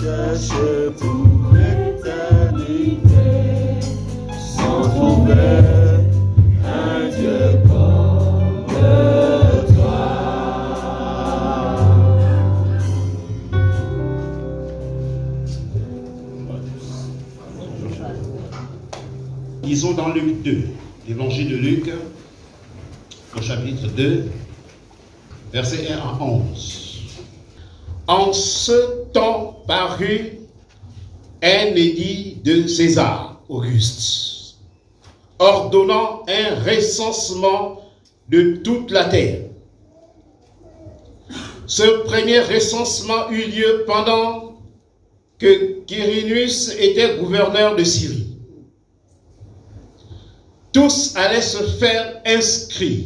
cherche pour l'éternité, sans trouver un Dieu comme toi. Lisons dans Luc 2, l'évangile de Luc, au chapitre 2, versets 1 à 11. En ce temps parut un édit de César Auguste, ordonnant un recensement de toute la terre. Ce premier recensement eut lieu pendant que Quirinius était gouverneur de Syrie. Tous allaient se faire inscrire,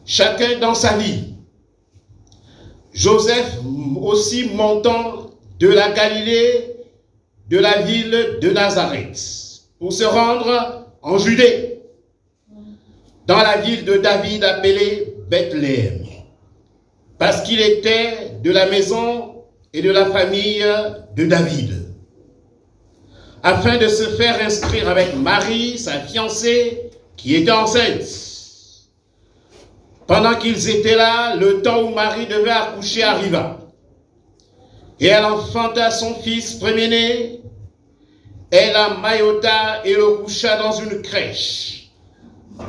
chacun dans sa ville. Joseph aussi montant de la Galilée, de la ville de Nazareth, pour se rendre en Judée, dans la ville de David appelée Bethléem, parce qu'il était de la maison et de la famille de David, afin de se faire inscrire avec Marie, sa fiancée, qui était enceinte. Pendant qu'ils étaient là, le temps où Marie devait accoucher arriva. Et elle enfanta son fils premier-né, elle l'emmaillota et le coucha dans une crèche,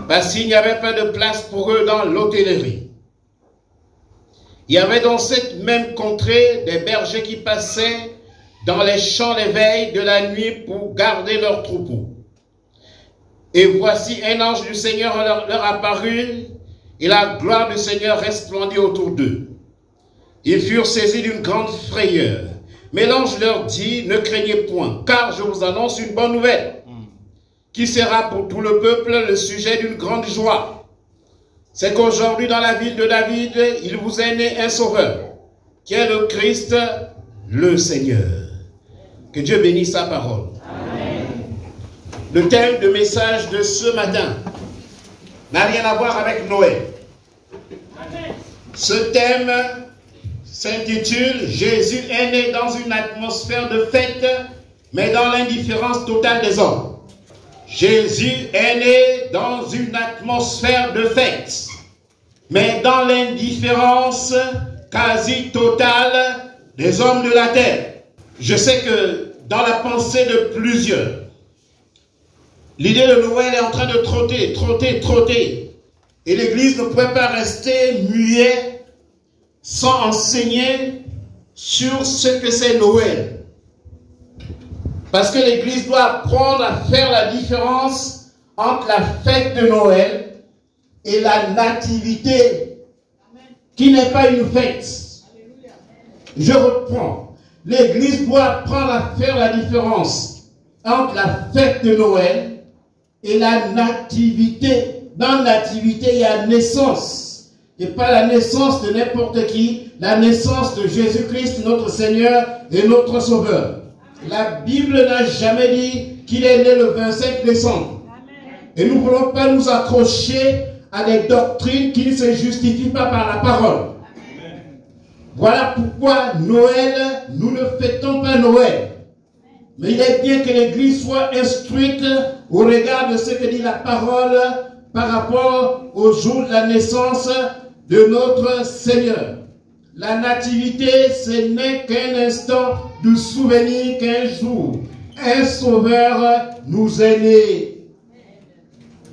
parce qu'il n'y avait pas de place pour eux dans l'hôtellerie. Il y avait dans cette même contrée des bergers qui passaient dans les champs les veilles de la nuit pour garder leurs troupeaux. Et voici un ange du Seigneur leur apparut, et la gloire du Seigneur resplendit autour d'eux. Ils furent saisis d'une grande frayeur. Mais l'ange leur dit, ne craignez point, car je vous annonce une bonne nouvelle, qui sera pour tout le peuple le sujet d'une grande joie. C'est qu'aujourd'hui, dans la ville de David, il vous est né un sauveur, qui est le Christ, le Seigneur. Que Dieu bénisse sa parole. Amen. Le thème de message de ce matin n'a rien à voir avec Noël. Ce thème s'intitule « Jésus est né dans une atmosphère de fête, mais dans l'indifférence totale des hommes ». Jésus est né dans une atmosphère de fête, mais dans l'indifférence quasi totale des hommes de la terre. Je sais que dans la pensée de plusieurs, l'idée de Noël est en train de trotter. Et l'Église ne pouvait pas rester muette sans enseigner sur ce que c'est Noël. Parce que l'Église doit apprendre à faire la différence entre la fête de Noël et la nativité, qui n'est pas une fête. Je reprends. L'Église doit apprendre à faire la différence entre la fête de Noël et la nativité. Dans la nativité, il y a naissance. Et pas la naissance de n'importe qui, la naissance de Jésus-Christ, notre Seigneur et notre Sauveur. La Bible n'a jamais dit qu'il est né le 25 décembre. Et nous ne voulons pas nous accrocher à des doctrines qui ne se justifient pas par la parole. Voilà pourquoi Noël, nous ne fêtons pas Noël. Mais il est bien que l'Église soit instruite au regard de ce que dit la parole par rapport au jour de la naissance de notre Seigneur. La nativité, ce n'est qu'un instant de souvenir qu'un jour, un sauveur nous est né.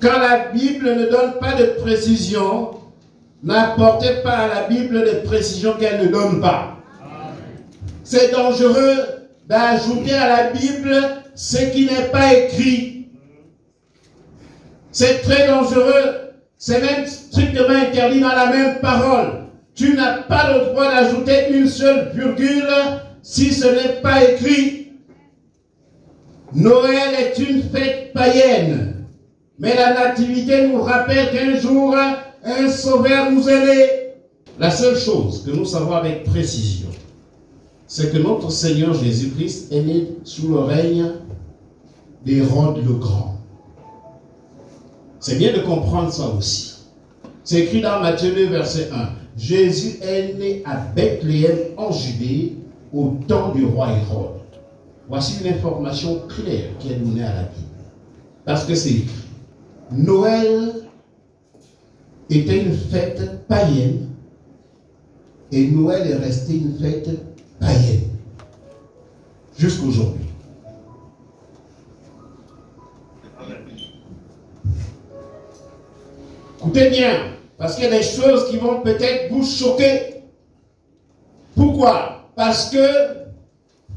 Quand la Bible ne donne pas de précision, n'apportez pas à la Bible des précisions qu'elle ne donne pas. C'est dangereux d'ajouter à la Bible ce qui n'est pas écrit. C'est très dangereux. C'est même strictement interdit dans la même parole. Tu n'as pas le droit d'ajouter une seule virgule si ce n'est pas écrit. Noël est une fête païenne. Mais la nativité nous rappelle qu'un jour, un sauveur nous est né. La seule chose que nous savons avec précision, c'est que notre Seigneur Jésus-Christ est né sous le règne d'Hérode le Grand. C'est bien de comprendre ça aussi. C'est écrit dans Matthieu 2, verset 1. Jésus est né à Bethléem en Judée, au temps du roi Hérode. Voici une information claire qui est donnée à la Bible. Parce que c'est écrit. Noël était une fête païenne et Noël est resté une fête païenne jusqu'aujourd'hui. Écoutez bien, parce qu'il y a des choses qui vont peut-être vous choquer. Pourquoi? Parce que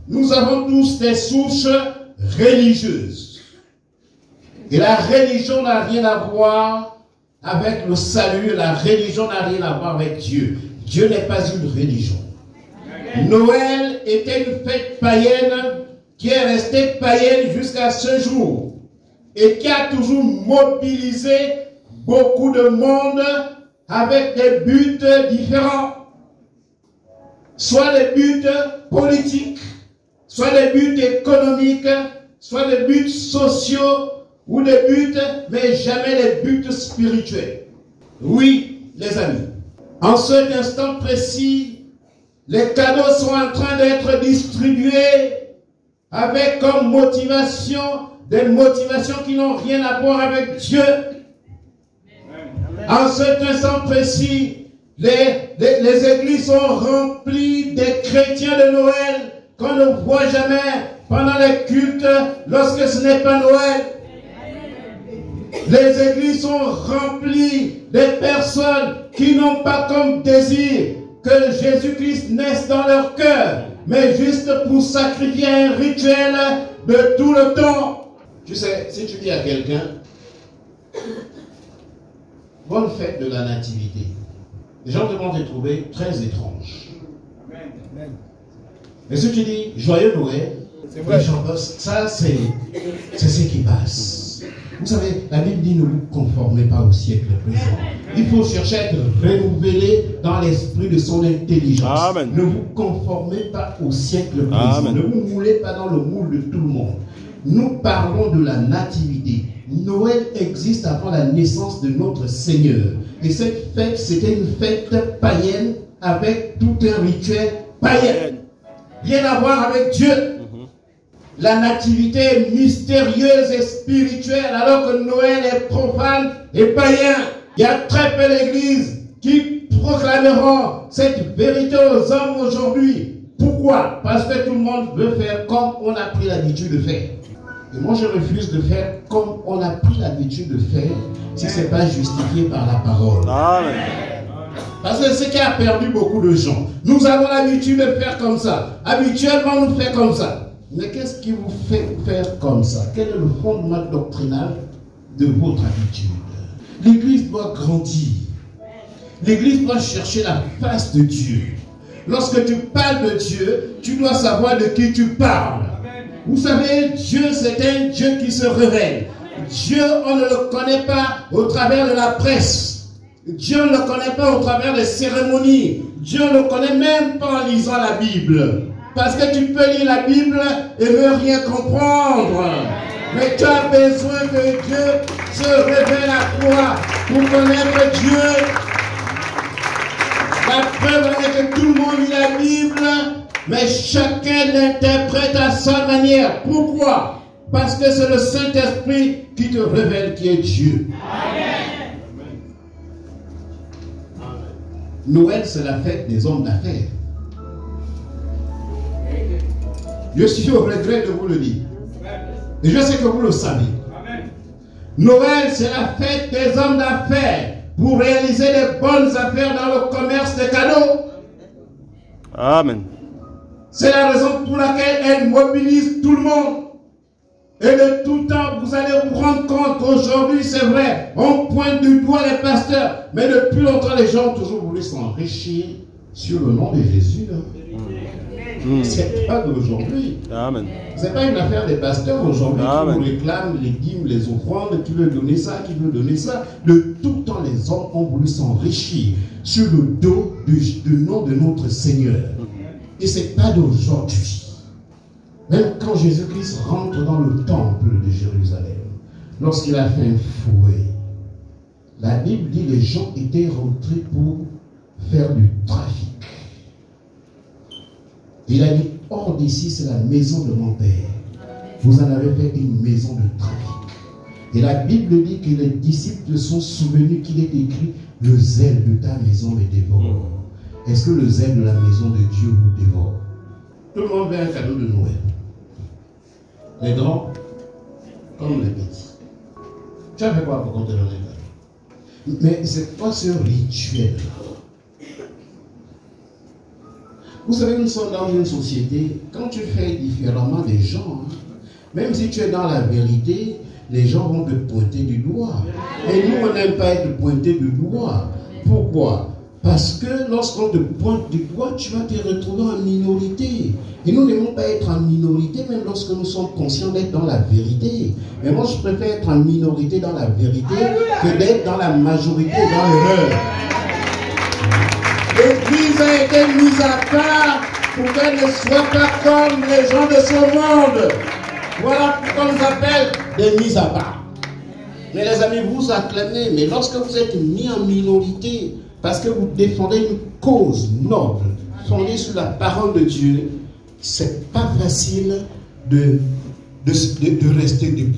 nous avons tous des souches religieuses. Et la religion n'a rien à voir avec le salut. La religion n'a rien à voir avec Dieu. Dieu n'est pas une religion. Noël était une fête païenne qui est restée païenne jusqu'à ce jour et qui a toujours mobilisé beaucoup de monde avec des buts différents. Soit des buts politiques, soit des buts économiques, soit des buts sociaux ou des buts, mais jamais des buts spirituels. Oui, les amis, en cet instant précis, les cadeaux sont en train d'être distribués avec comme motivation des motivations qui n'ont rien à voir avec Dieu. En cet instant précis, les églises sont remplies des chrétiens de Noël qu'on ne voit jamais pendant les cultes lorsque ce n'est pas Noël. Les églises sont remplies des personnes qui n'ont pas comme désir que Jésus-Christ naisse dans leur cœur, mais juste pour sacrifier un rituel de tout le temps. Tu sais, si tu dis à quelqu'un, bonne fête de la nativité, les gens te vont te trouver très étrange. Amen. Mais si tu dis joyeux Noël, les gens, ça c'est ce qui passe. Vous savez, la Bible dit ne vous conformez pas au siècle présent. Il faut chercher à être renouvelé dans l'esprit de son intelligence. Amen. Ne vous conformez pas au siècle présent. Amen. Ne vous moulez pas dans le moule de tout le monde. Nous parlons de la nativité. Noël existe avant la naissance de notre Seigneur. Et cette fête, c'était une fête païenne avec tout un rituel païen. Rien à voir avec Dieu. La nativité est mystérieuse et spirituelle, alors que Noël est profane et païen. Il y a très peu d'églises qui proclameront cette vérité aux hommes aujourd'hui. Pourquoi? Parce que tout le monde veut faire comme on a pris l'habitude de faire. Et moi, je refuse de faire comme on a pris l'habitude de faire si ce n'est pas justifié par la parole. Amen. Parce que c'est ce qui a perdu beaucoup de gens. Nous avons l'habitude de faire comme ça. Habituellement, nous faisons comme ça. Mais qu'est-ce qui vous fait faire comme ça? Quel est le fondement doctrinal de votre habitude? L'Église doit grandir. L'Église doit chercher la face de Dieu. Lorsque tu parles de Dieu, tu dois savoir de qui tu parles. Vous savez, Dieu, c'est un Dieu qui se révèle. Dieu, on ne le connaît pas au travers de la presse. Dieu, on ne le connaît pas au travers des cérémonies. Dieu, on ne le connaît même pas en lisant la Bible. Parce que tu peux lire la Bible et ne rien comprendre. Mais tu as besoin que Dieu se révèle à toi pour connaître Dieu. La preuve est que tout le monde lit la Bible, mais chacun l'interprète à sa manière. Pourquoi? Parce que c'est le Saint-Esprit qui te révèle qui est Dieu. Amen. Noël, c'est la fête des hommes d'affaires. Je suis au regret de vous le dire. Et je sais que vous le savez. Amen. Noël, c'est la fête des hommes d'affaires pour réaliser les bonnes affaires dans le commerce des cadeaux. Amen. C'est la raison pour laquelle elle mobilise tout le monde. Et de tout temps, vous allez vous rendre compte qu'aujourd'hui, c'est vrai, on pointe du doigt les pasteurs. Mais depuis longtemps, les gens ont toujours voulu s'enrichir sur le nom de Jésus. C'est pas d'aujourd'hui. C'est pas une affaire des pasteurs aujourd'hui qui nous réclament les dîmes, les offrandes, qui veut donner ça, qui veut donner ça. De tout temps, les hommes ont voulu s'enrichir sur le dos du nom de notre Seigneur. Et c'est pas d'aujourd'hui. Même quand Jésus-Christ rentre dans le temple de Jérusalem, lorsqu'il a fait un fouet, la Bible dit que les gens étaient rentrés pour faire du trafic. Il a dit, hors d'ici, c'est la maison de mon Père. Vous en avez fait une maison de trafic. Et la Bible dit que les disciples sont souvenus qu'il est écrit, le zèle de ta maison me dévore. Est-ce que le zèle de la maison de Dieu vous dévore? Tout le monde veut un cadeau de Noël. Les grands comme les petits. Tu as fait quoi pour qu'on te donne un cadeau? Mais c'est pas ce rituel. Vous savez, nous sommes dans une société, quand tu fais différemment des gens, même si tu es dans la vérité, les gens vont te pointer du doigt. Et nous, on n'aime pas être pointé du doigt. Pourquoi? Parce que lorsqu'on te pointe du doigt, tu vas te retrouver en minorité. Et nous n'aimons pas être en minorité, même lorsque nous sommes conscients d'être dans la vérité. Mais moi, je préfère être en minorité dans la vérité que d'être dans la majorité dans l'erreur. L'Église a été mise à part pour qu'elle ne soit pas comme les gens de ce monde. Voilà pourquoi on nous appelle des mises à part. Mais les amis, vous acclamez, mais lorsque vous êtes mis en minorité, parce que vous défendez une cause noble, fondée sur la parole de Dieu, c'est pas facile de rester debout.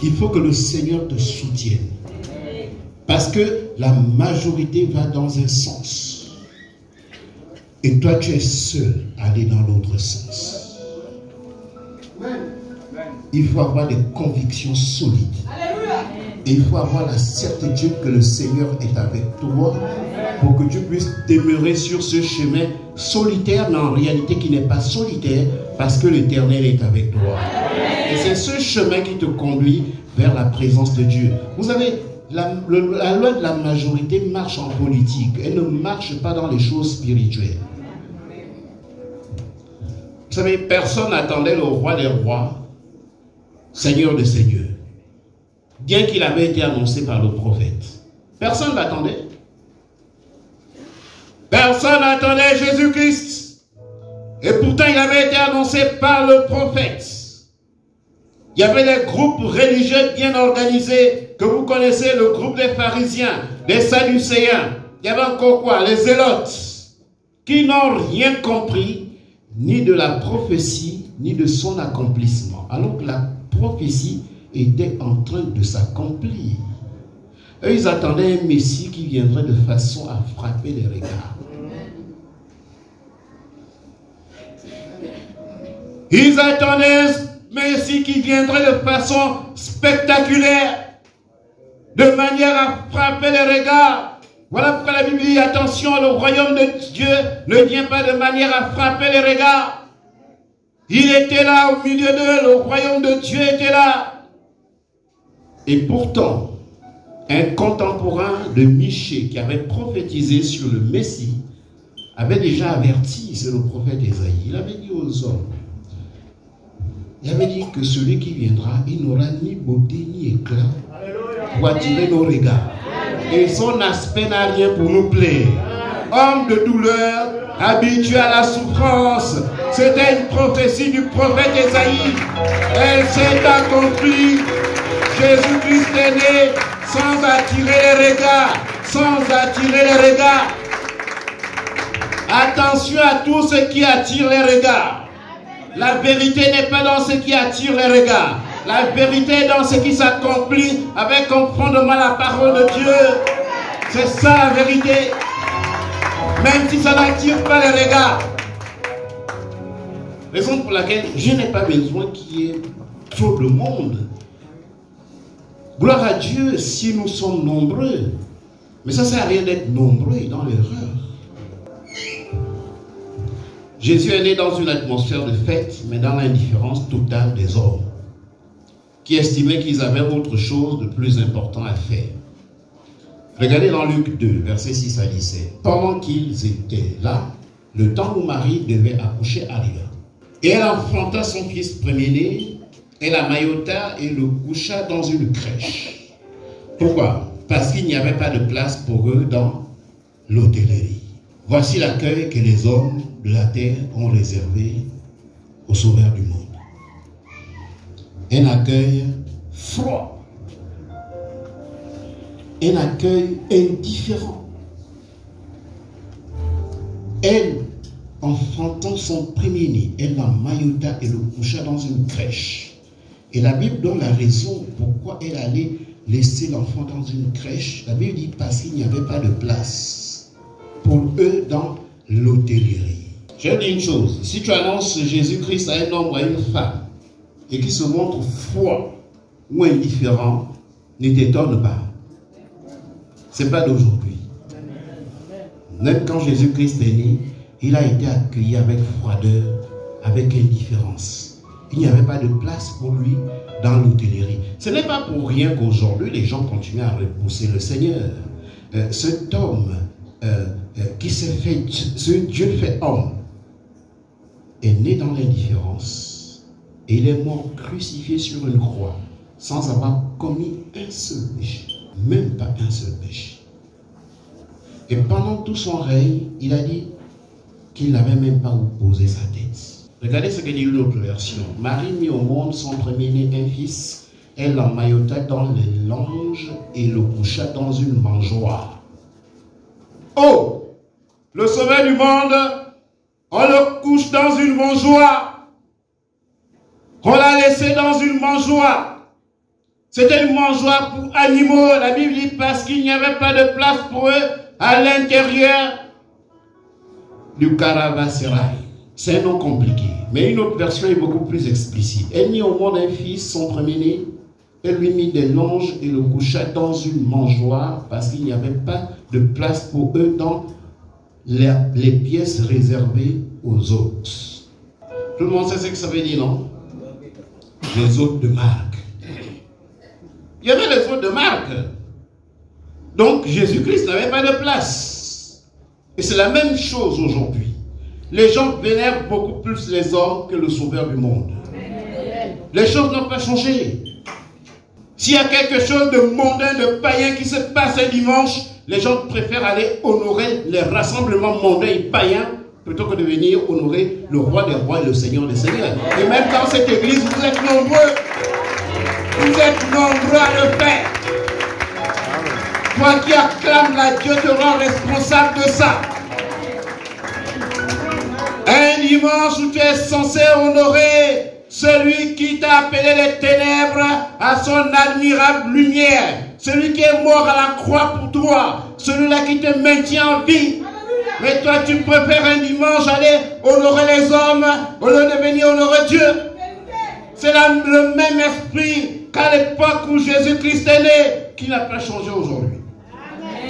Il faut que le Seigneur te soutienne. Parce que la majorité va dans un sens. Et toi, tu es seul à aller dans l'autre sens. Il faut avoir des convictions solides. Et il faut avoir la certitude que le Seigneur est avec toi pour que tu puisses demeurer sur ce chemin solitaire, mais en réalité qui n'est pas solitaire parce que l'Éternel est avec toi. Et c'est ce chemin qui te conduit vers la présence de Dieu. Vous savez, la loi de la majorité marche en politique. Elle ne marche pas dans les choses spirituelles. Vous savez, personne n'attendait le roi des rois, Seigneur des seigneurs, bien qu'il avait été annoncé par le prophète. Personne ne l'attendait. Personne n'attendait Jésus-Christ. Et pourtant, il avait été annoncé par le prophète. Il y avait des groupes religieux bien organisés, que vous connaissez, le groupe des pharisiens, des sadducéens. Il y avait encore quoi? Les zélotes, qui n'ont rien compris, ni de la prophétie, ni de son accomplissement. Alors que la prophétie était en train de s'accomplir. Eux, ils attendaient un Messie qui viendrait de façon à frapper les regards. Ils attendaient un Messie qui viendrait de façon spectaculaire, de manière à frapper les regards. Voilà pourquoi la Bible dit, attention, le royaume de Dieu ne vient pas de manière à frapper les regards. Il était là au milieu d'eux, le royaume de Dieu était là. Et pourtant, un contemporain de Michée qui avait prophétisé sur le Messie avait déjà averti, c'est le prophète Ésaïe. Il avait dit aux hommes, il avait dit que celui qui viendra, il n'aura ni beauté ni éclat pour attirer nos regards. Et son aspect n'a rien pour nous plaire. Homme de douleur, habitué à la souffrance. C'était une prophétie du prophète Ésaïe. Elle s'est accomplie. Jésus-Christ est né sans attirer les regards. Sans attirer les regards. Attention à tout ce qui attire les regards. La vérité n'est pas dans ce qui attire les regards. La vérité est dans ce qui s'accomplit avec un fondement la parole de Dieu. C'est ça la vérité. Même si ça n'attire pas les regards. Raison pour laquelle je n'ai pas besoin qu'il y ait trop de monde. Gloire à Dieu si nous sommes nombreux. Mais ça ne sert à rien d'être nombreux dans l'erreur. Jésus est né dans une atmosphère de fête, mais dans l'indifférence totale des hommes, qui estimaient qu'ils avaient autre chose de plus important à faire. Regardez dans Luc 2, versets 6 à 17. Pendant qu'ils étaient là, le temps où Marie devait accoucher arriva. Et elle enfanta son fils premier-né, elle l'amaillota et le coucha dans une crèche. Pourquoi? Parce qu'il n'y avait pas de place pour eux dans l'hôtellerie. Voici l'accueil que les hommes de la terre ont réservé au Sauveur du monde. Un accueil froid. Un accueil indifférent. Elle, enfantant son premier-né, elle l'emmaillota et le coucha dans une crèche. Et la Bible donne la raison pourquoi elle allait laisser l'enfant dans une crèche. La Bible dit parce qu'il n'y avait pas de place pour eux dans l'hôtellerie. Je dis une chose, si tu annonces Jésus-Christ à un homme ou à une femme et qui se montre froid ou indifférent, ne t'étonne pas. Ce n'est pas d'aujourd'hui. Même quand Jésus-Christ est né, il a été accueilli avec froideur, avec indifférence. Il n'y avait pas de place pour lui dans l'hôtellerie. Ce n'est pas pour rien qu'aujourd'hui, les gens continuent à repousser le Seigneur. Cet homme qui s'est fait, ce Dieu fait homme, est né dans l'indifférence. Et il est mort crucifié sur une croix, sans avoir commis un seul péché. Même pas un seul péché. Et pendant tout son règne, il a dit qu'il n'avait même pas où poser sa tête. Regardez ce que dit une autre version. Marie mit au monde son premier-né, un fils. Elle l'emmaillota dans les langes et le coucha dans une mangeoire. Oh! Le sauveur du monde, on le couche dans une mangeoire. On l'a laissé dans une mangeoire. C'était une mangeoire pour animaux. La Bible dit parce qu'il n'y avait pas de place pour eux à l'intérieur du caravansérail. C'est un nom compliqué. Mais une autre version est beaucoup plus explicite. Elle mit au monde un fils, son premier-né. Elle lui mit des longes et le coucha dans une mangeoire parce qu'il n'y avait pas de place pour eux dans les pièces réservées aux hôtes. Tout le monde sait ce que ça veut dire, non? Les hôtes de marque. Il y avait les hôtes de marque. Donc Jésus-Christ n'avait pas de place. Et c'est la même chose aujourd'hui. Les gens vénèrent beaucoup plus les hommes que le sauveur du monde. Les choses n'ont pas changé. S'il y a quelque chose de mondain, de païen qui se passe un dimanche, les gens préfèrent aller honorer les rassemblements mondains et païens plutôt que de venir honorer le roi des rois et le seigneur des seigneurs. Et même dans cette église, vous êtes nombreux. Vous êtes nombreux à le faire. Toi qui acclames la Dieu te rend responsable de ça. Un dimanche où tu es censé honorer celui qui t'a appelé les ténèbres à son admirable lumière. Celui qui est mort à la croix pour toi. Celui-là qui te maintient en vie. Mais toi tu préfères un dimanche aller honorer les hommes au lieu de venir honorer Dieu. C'est le même esprit qu'à l'époque où Jésus-Christ est né, qui n'a pas changé aujourd'hui.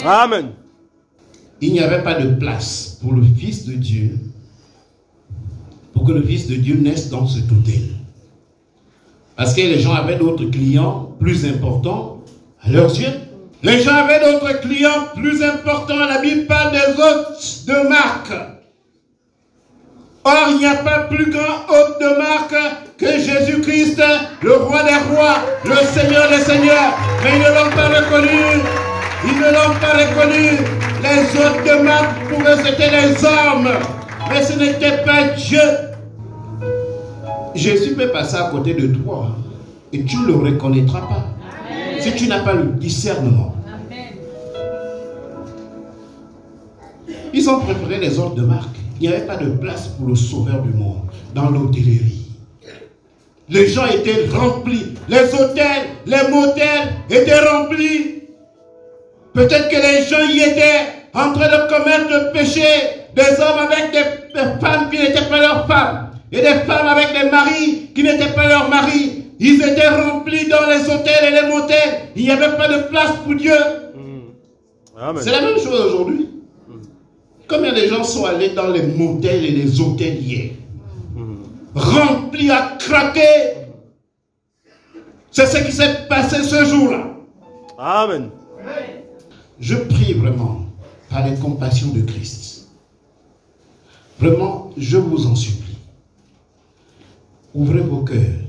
Amen. Il n'y avait pas de place pour le Fils de Dieu, pour que le Fils de Dieu naisse dans cet hôtel. Parce que les gens avaient d'autres clients plus importants à leurs yeux. Les gens avaient d'autres clients plus importants. La Bible parle des hôtes de marque. Or, il n'y a pas plus grand hôte de marque que Jésus-Christ, le roi des rois, le Seigneur des seigneurs. Mais ils ne l'ont pas reconnu. Ils ne l'ont pas reconnu. Les hôtes de marque, pour eux, c'était les hommes. Mais ce n'était pas Dieu. Jésus peut passer à côté de toi et tu ne le reconnaîtras pas. Amen. Si tu n'as pas le discernement. Amen. Ils ont préféré les hôtes de marque. Il n'y avait pas de place pour le sauveur du monde dans l'hôtellerie. Les gens étaient remplis. Les hôtels, les motels étaient remplis. Peut-être que les gens y étaient en train de commettre le péché. Des hommes avec des femmes qui n'étaient pas leurs femmes. Et des femmes avec des maris qui n'étaient pas leurs maris. Ils étaient remplis dans les hôtels et les motels. Il n'y avait pas de place pour Dieu. C'est la même chose aujourd'hui. Combien de gens sont allés dans les motels et les hôtels hier? Remplis à craquer. C'est ce qui s'est passé ce jour-là. Amen. Je prie vraiment par les compassions de Christ. Vraiment, je vous en supplie. Ouvrez vos cœurs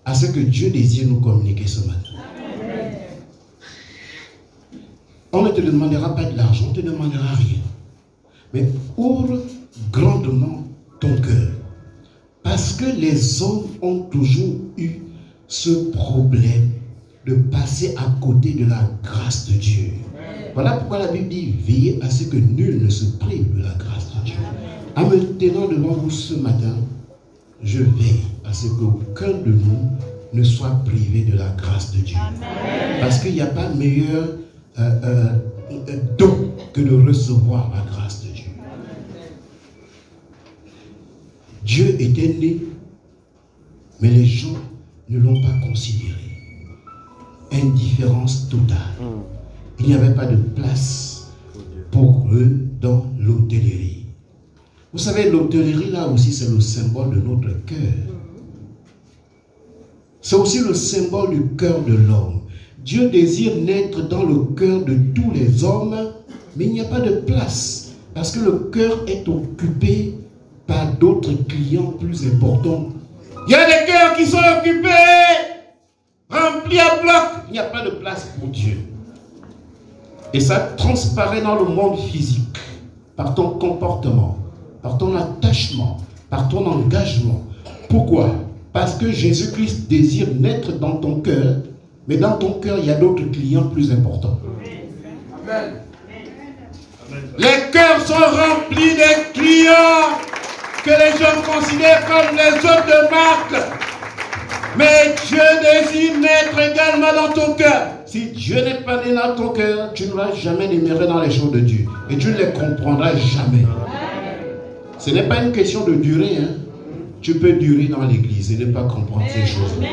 à ce que Dieu désire nous communiquer ce matin. Amen. On ne te demandera pas de l'argent, on ne te demandera rien. Mais ouvre grandement ton cœur. Parce que les hommes ont toujours eu ce problème de passer à côté de la grâce de Dieu. Voilà pourquoi la Bible dit, veillez à ce que nul ne se prive de la grâce de Dieu. En me tenant devant vous ce matin, je veille à ce qu'aucun de nous ne soit privé de la grâce de Dieu. Amen. Parce qu'il n'y a pas meilleur don que de recevoir la grâce de Dieu. Dieu était né, mais les gens ne l'ont pas considéré. Indifférence totale. Il n'y avait pas de place pour eux dans l'hôtellerie. Vous savez, l'hôtellerie là aussi c'est le symbole de notre cœur. C'est aussi le symbole du cœur de l'homme. Dieu désire naître dans le cœur de tous les hommes, mais il n'y a pas de place. Parce que le cœur est occupé par d'autres clients plus importants. Il y a des cœurs qui sont occupés, remplis à bloc. Il n'y a pas de place pour Dieu. Et ça transparaît dans le monde physique, par ton comportement, par ton attachement, par ton engagement. Pourquoi? Parce que Jésus-Christ désire naître dans ton cœur, mais dans ton cœur, il y a d'autres clients plus importants. Amen. Les cœurs sont remplis des clients que les gens considèrent comme les hommes de marque. Mais Dieu désire naître également dans ton cœur. Si Dieu n'est pas né dans ton cœur, tu ne vas jamais demeurer dans les choses de Dieu. Et tu ne les comprendras jamais. Ce n'est pas une question de durée. Hein. Tu peux durer dans l'église et ne pas comprendre ces choses-là.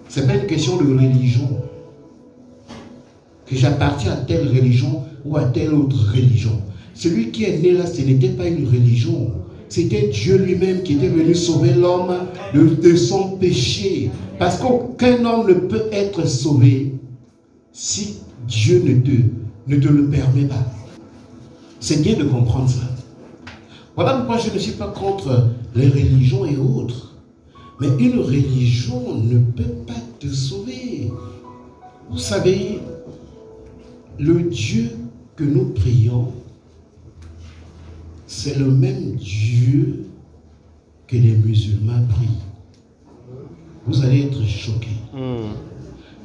Ce n'est pas une question de religion. Que j'appartiens à telle religion ou à telle autre religion. Celui qui est né là, ce n'était pas une religion. C'était Dieu lui-même qui était venu sauver l'homme de son péché. Parce qu'aucun homme ne peut être sauvé si Dieu ne te le permet pas. C'est bien de comprendre ça. Voilà pourquoi je ne suis pas contre les religions et autres. Mais une religion ne peut pas te sauver. Vous savez, le Dieu que nous prions, c'est le même Dieu que les musulmans prient. Vous allez être choqués.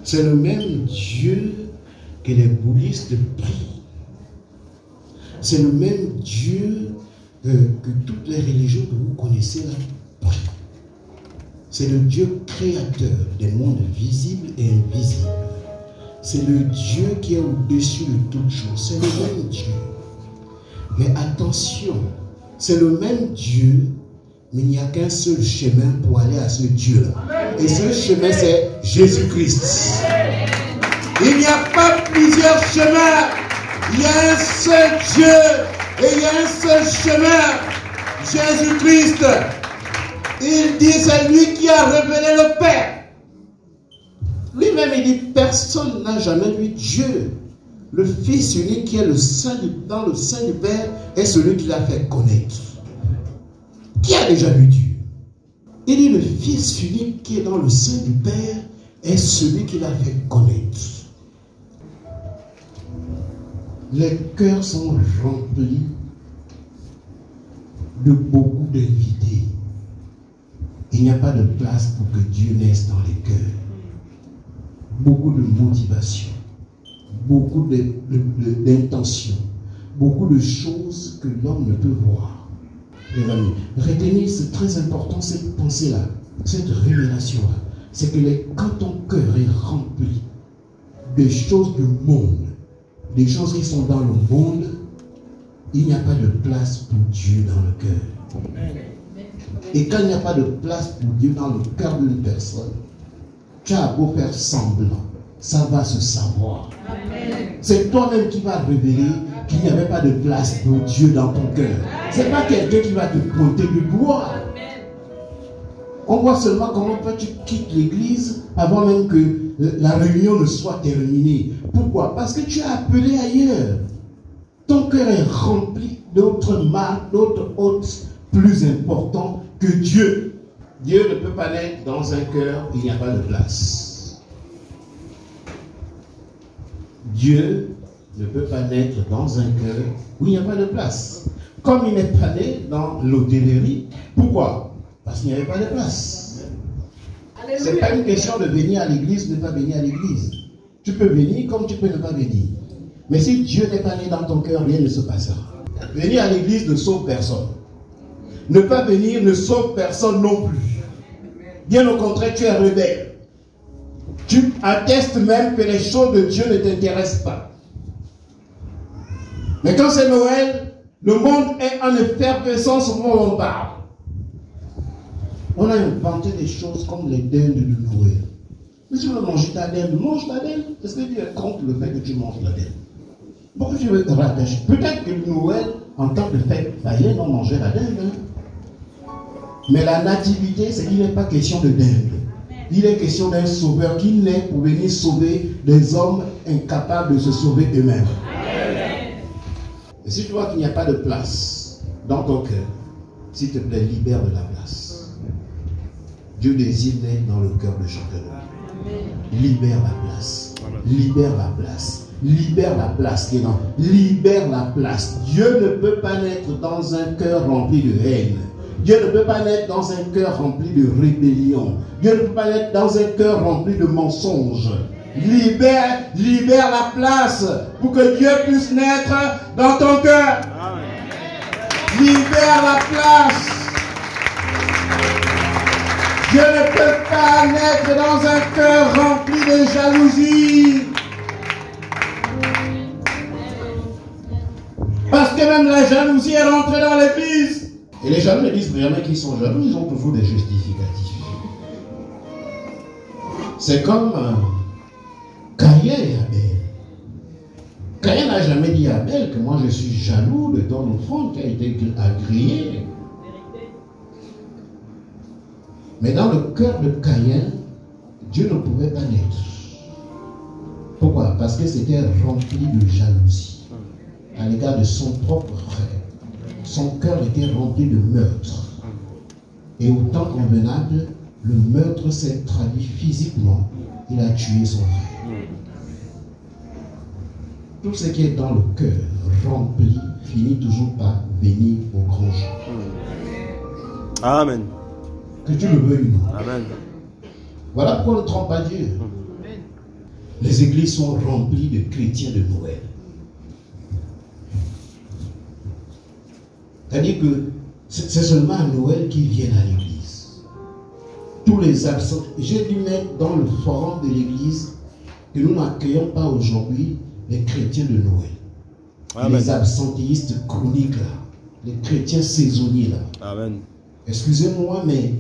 C'est le même Dieu que les bouddhistes prient. C'est le même Dieu que toutes les religions que vous connaissez là prient. C'est le Dieu créateur des mondes visibles et invisibles. C'est le Dieu qui est au-dessus de toutes choses. C'est le même Dieu. Mais attention, c'est le même Dieu, mais il n'y a qu'un seul chemin pour aller à ce Dieu-là. Et ce chemin, c'est Jésus-Christ. Il n'y a pas plusieurs chemins. Il y a un seul Dieu et il y a un seul chemin. Jésus-Christ. Il dit, c'est lui qui a révélé le Père. Lui-même, il dit, personne n'a jamais vu Dieu. Le Fils unique qui est dans le sein du Père est celui qui l'a fait connaître. Qui a déjà vu Dieu? Il dit, le Fils unique qui est dans le sein du Père est celui qui l'a fait connaître. Les cœurs sont remplis de beaucoup d'invités. Il n'y a pas de place pour que Dieu naisse dans les cœurs. Beaucoup de motivation, beaucoup d'intentions, beaucoup de choses que l'homme ne peut voir. Les amis, retenez, c'est très important cette pensée-là, cette révélation-là. C'est que quand ton cœur est rempli des choses du monde, des choses qui sont dans le monde, il n'y a pas de place pour Dieu dans le cœur. Et quand il n'y a pas de place pour Dieu dans le cœur d'une personne, tu as beau faire semblant, ça va se savoir. C'est toi-même qui vas révéler qu'il n'y avait pas de place pour Dieu dans ton cœur. Ce n'est pas quelqu'un qui va te pointer du doigt. On voit seulement comment toi tu quittes l'église avant même que la réunion ne soit terminée. Pourquoi? Parce que tu as appelé ailleurs. Ton cœur est rempli d'autres marques, d'autres hôtes plus importants que Dieu. Dieu ne peut pas naître dans un cœur où il n'y a pas de place. Dieu ne peut pas naître dans un cœur où il n'y a pas de place. Comme il n'est pas né dans l'hôtellerie. Pourquoi? Parce qu'il n'y avait pas de place. Ce n'est pas une question de venir à l'église ou ne pas venir à l'église. Tu peux venir comme tu peux ne pas venir. Mais si Dieu n'est pas né dans ton cœur, rien ne se passera. Venir à l'église ne sauve personne. Ne pas venir ne sauve personne non plus. Bien au contraire, tu es rebelle. Tu attestes même que les choses de Dieu ne t'intéressent pas. Mais quand c'est Noël, le monde est en effervescence au moment où on parle. On a inventé des choses comme les dindes de Noël. Mais si tu veux manger ta dinde, mange ta dinde. Est-ce que Dieu est contre le fait que tu manges la dinde? Pourquoi tu veux te rattacher? Peut-être que Noël, en tant que fête païenne, on mangeait la dinde. Hein? Mais la nativité, c'est qu'il n'est pas question de dinde. Il est question d'un sauveur qui naît pour venir sauver des hommes incapables de se sauver eux-mêmes. Et si tu vois qu'il n'y a pas de place dans ton cœur, s'il te plaît, libère de la place. Dieu désire naître dans le cœur de chacun de nous. Libère la place. Libère la place. Libère la place qui est dans. Libère la place. Dieu ne peut pas naître dans un cœur rempli de haine. Dieu ne peut pas naître dans un cœur rempli de rébellion. Dieu ne peut pas naître dans un cœur rempli de mensonges. Libère la place pour que Dieu puisse naître dans ton cœur. Libère la place. Dieu ne peut pas naître dans un cœur rempli de jalousie. Parce que même la jalousie est rentrée dans l'église. Et les jaloux ne disent jamais qu'ils sont jaloux, ils ont toujours des justificatifs. C'est comme Caïn et Abel. Caïn n'a jamais dit à Abel que moi je suis jaloux de ton offrande qui a été agréée. Mais dans le cœur de Caïn, Dieu ne pouvait pas naître. Pourquoi? Parce que c'était rempli de jalousie à l'égard de son propre frère. Son cœur était rempli de meurtre. Et au temps convenable, le meurtre s'est traduit physiquement. Il a tué son frère. Tout ce qui est dans le cœur rempli finit toujours par venir au grand jour. Amen. Que tu le veuilles ou non. Amen. Voilà pourquoi on ne trompe pas Dieu. Les églises sont remplies de chrétiens de Noël. C'est-à-dire que c'est seulement à Noël qu'ils viennent à l'église. Tous les absents. J'ai dû mettre dans le forum de l'église que nous n'accueillons pas aujourd'hui les chrétiens de Noël. Amen. Les absentéistes chroniques là. Les chrétiens saisonniers là. Amen. Excusez-moi, mais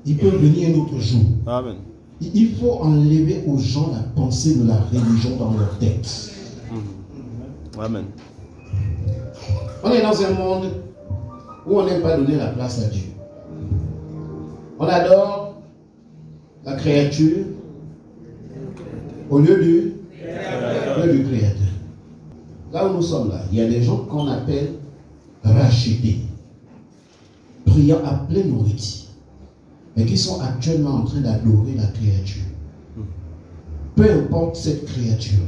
ils peuvent venir un autre jour. Amen. Il faut enlever aux gens la pensée de la religion dans leur tête. Amen. On est dans un monde où on n'aime pas donner la place à Dieu. On adore la créature au lieu du Créateur. Là où nous sommes là, il y a des gens qu'on appelle rachetés, priant à pleine nourriture, mais qui sont actuellement en train d'adorer la créature. Peu importe cette créature,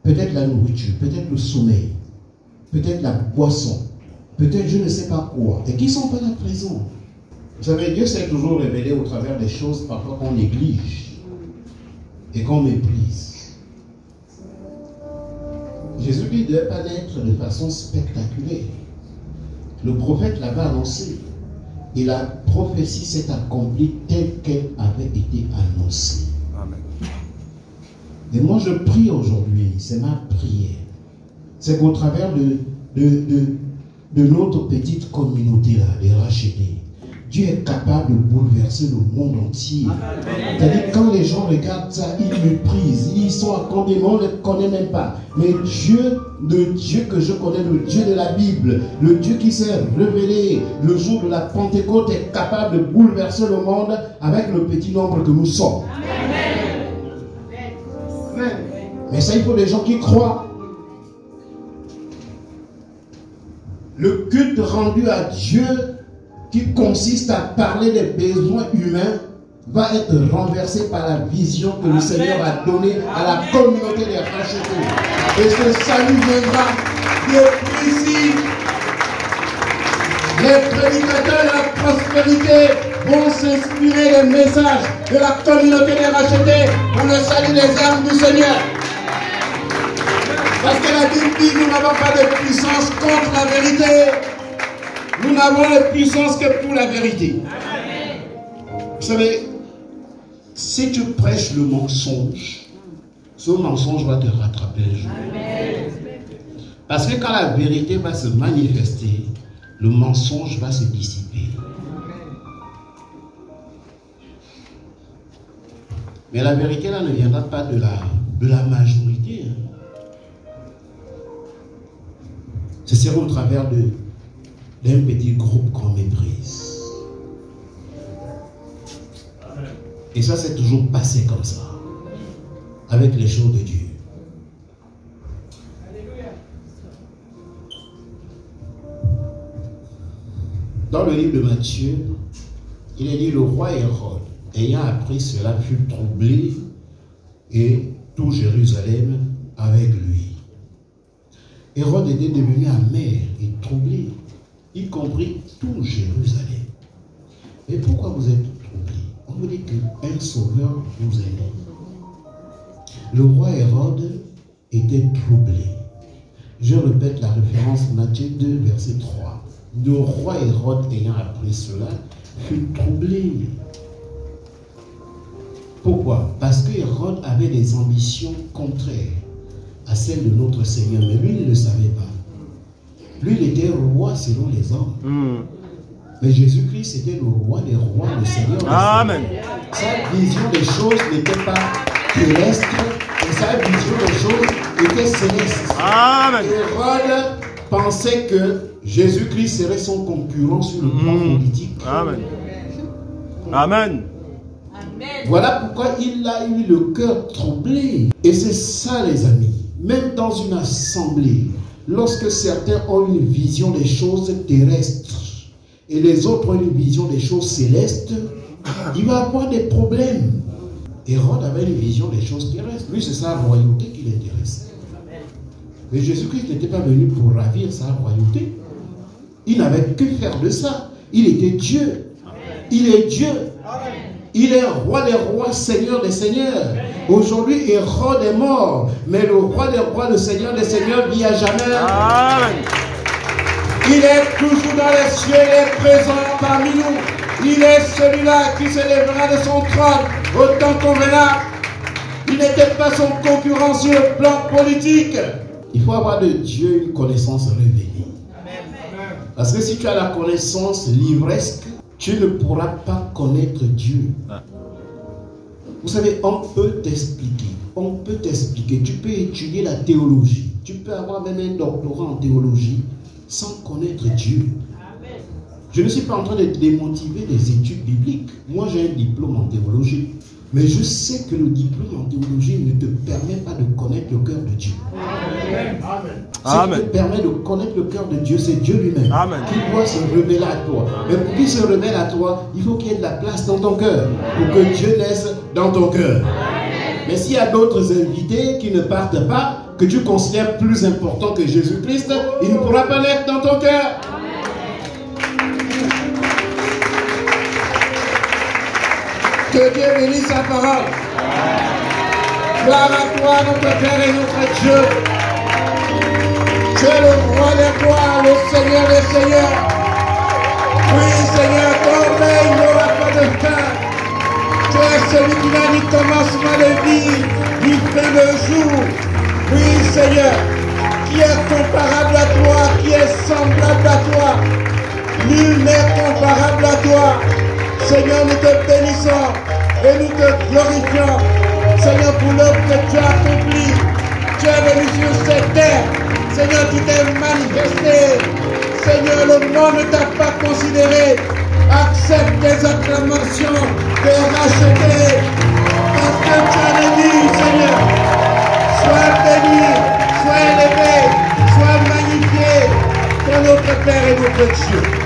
peut-être la nourriture, peut-être le sommeil, peut-être la boisson, peut-être je ne sais pas quoi, et qui ne sont pas là présents. Vous savez, Dieu s'est toujours révélé au travers des choses parfois qu'on néglige et qu'on méprise. Jésus ne devait pas naître de façon spectaculaire. Le prophète l'avait annoncé. Et la prophétie s'est accomplie telle qu'elle avait été annoncée. Amen. Et moi je prie aujourd'hui, c'est ma prière. C'est qu'au travers de notre petite communauté là, des rachetés, Dieu est capable de bouleverser le monde entier. C'est-à-dire quand les gens regardent ça, ils méprisent, ils sont accordés, on ne les connaît même pas. Mais Dieu, le Dieu que je connais, le Dieu de la Bible, le Dieu qui s'est révélé le jour de la Pentecôte est capable de bouleverser le monde avec le petit nombre que nous sommes. Amen. Mais ça, il faut des gens qui croient. Le culte rendu à Dieu qui consiste à parler des besoins humains va être renversé par la vision que le Seigneur a donnée à la communauté des rachetés. Et ce salut viendra depuis ici. Les prédicateurs de la prospérité vont s'inspirer des messages de la communauté des rachetés pour le salut des âmes du Seigneur. Parce que la Bible dit, nous n'avons pas de puissance contre la vérité. Nous n'avons de puissance que pour la vérité. Vous savez, si tu prêches le mensonge, ce mensonge va te rattraper un jour. Parce que quand la vérité va se manifester, le mensonge va se dissiper. Mais la vérité là ne viendra pas de la majorité. Ce sera au travers d'un petit groupe qu'on méprise. Et ça s'est toujours passé comme ça, avec les choses de Dieu. Dans le livre de Matthieu, il est dit, le roi Hérode, ayant appris cela, fut troublé, et tout Jérusalem avec lui. Hérode était devenu amer et troublé, y compris tout Jérusalem. Et pourquoi vous êtes troublé? On vous dit qu'un sauveur vous est né. Le roi Hérode était troublé. Je répète la référence Matthieu 2, verset 3. Le roi Hérode, ayant appris cela, fut troublé. Pourquoi? Parce que Hérode avait des ambitions contraires à celles de notre Seigneur, mais lui, il ne le savait pas. Lui, il était roi selon les hommes. Mais Jésus-Christ était le roi des rois, le Seigneur des Amen. Seigneurs. Sa vision des choses n'était pas terrestre, et sa vision des choses était céleste. Amen. Hérode pensait que Jésus-Christ serait son concurrent sur le plan politique. Amen. Amen. Voilà pourquoi il a eu le cœur troublé. Et c'est ça, les amis. Même dans une assemblée, lorsque certains ont une vision des choses terrestres et les autres ont une vision des choses célestes, il va avoir des problèmes. Hérode avait une vision des choses terrestres. Lui, c'est sa royauté qui l'intéressait. Mais Jésus-Christ n'était pas venu pour ravir sa royauté. Il n'avait que faire de ça. Il était Dieu. Il est Dieu. Il est roi des rois, seigneur des seigneurs. Aujourd'hui, Hérode est mort. Mais le roi des rois, le seigneur des seigneurs vit à jamais. Amen. Il est toujours dans les cieux, il est présent parmi nous. Il est celui-là qui se lèvera de son trône au temps convenable. Il n'était pas son concurrent sur le plan politique. Il faut avoir de Dieu une connaissance révélée. Parce que si tu as la connaissance livresque, tu ne pourras pas connaître Dieu. Vous savez, on peut t'expliquer. On peut t'expliquer. Tu peux étudier la théologie. Tu peux avoir même un doctorat en théologie sans connaître Dieu. Je ne suis pas en train de démotiver des études bibliques. Moi, j'ai un diplôme en théologie. Mais je sais que le diplôme en théologie ne te permet pas de connaître le cœur de Dieu. Ce qui te permet de connaître le cœur de Dieu, c'est Dieu lui-même qui doit se révéler à toi. Mais pour qu'il se révèle à toi, il faut qu'il y ait de la place dans ton cœur, pour que Dieu naisse dans ton cœur. Mais s'il y a d'autres invités qui ne partent pas, que tu considères plus important que Jésus-Christ, il ne pourra pas naître dans ton cœur. Que Dieu bénisse sa parole. Gloire à toi, notre Père et notre Dieu. Tu es le roi des rois, le Seigneur des seigneurs. Oui, Seigneur, ton règne n'aura pas de fin. Tu es celui qui n'a ni commencement de vie, ni fin de jour. Oui, Seigneur, qui est comparable à toi, qui est semblable à toi. Nul n'est comparable à toi. Seigneur, nous te bénissons et nous te glorifions. Seigneur, pour l'œuvre que tu as accomplie. Tu es venu sur cette terre. Seigneur, tu t'es manifesté. Seigneur, le monde ne t'a pas considéré. Accepte tes acclamations, tes rachetés. Parce que tu as béni, Seigneur. Sois béni, sois élevé, sois magnifié. Pour notre Père et notre Dieu.